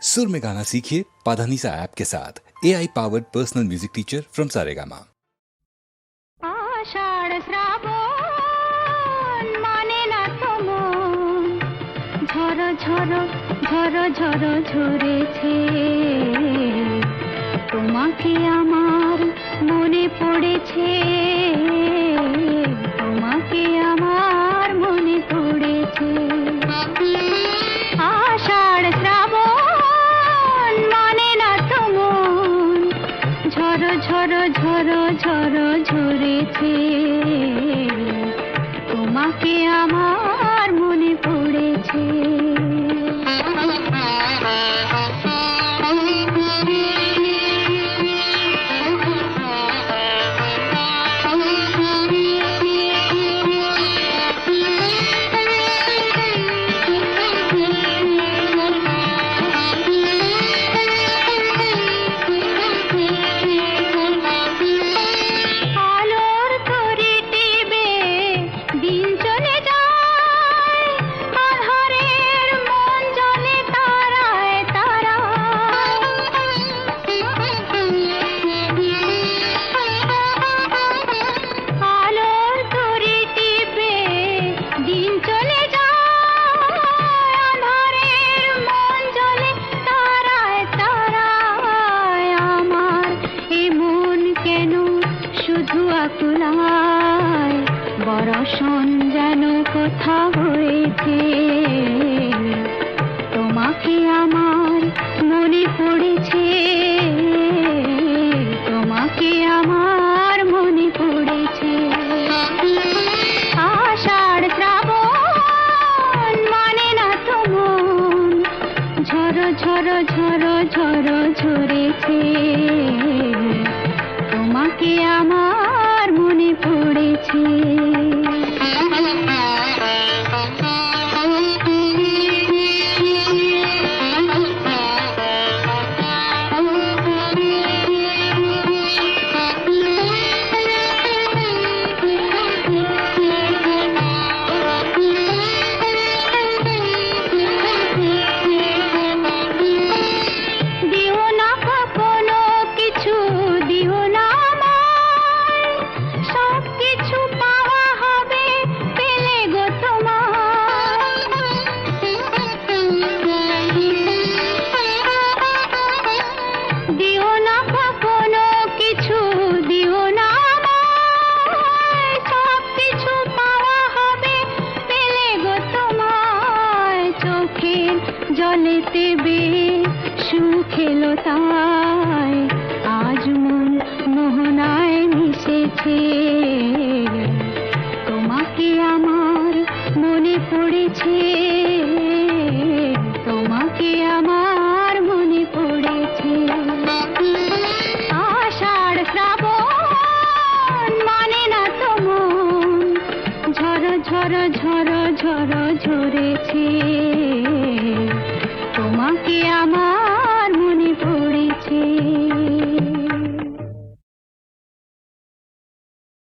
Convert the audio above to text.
सुर में गाना सीखिए पाधानीसा ऐप के साथ AI powered personal music teacher from Saregama. Ashadh Shravan মানে না তো মন, ঝড় ঝড় ঝড় ঝড় ঝরেছে, তোমাকে আমার মনে পড়েছে, তোমাকে আমার মনে পড়েছে। আষাঢ় শ্রাবণ মানে না তো মন, ঝড় ঝড় ঝড় ঝড় ঝরেছে, তোমাকে আমার মনে পড়েছে। বরষণ যেন কোথা হয়েছে, তোমাকে আমার মনে পড়েছে, তোমাকে আমার মনে পড়েছে। আষাঢ় শ্রাবণ মানে না তো মন, ঝড় ঝড় ঝড় ঝড় ঝরেছে, তোমাকে আমার মনে পড়েছে। জলেতে সুখ এলো তাই আজ মন মোহনায় মিশেছে, তোমাকে আমার মনে পড়েছে, তোমাকে আমার মনে পড়েছে। আষাঢ় শ্রাবণ মানে না তো মন, ঝড় ঝড় ঝড় ঝড় ঝরেছে,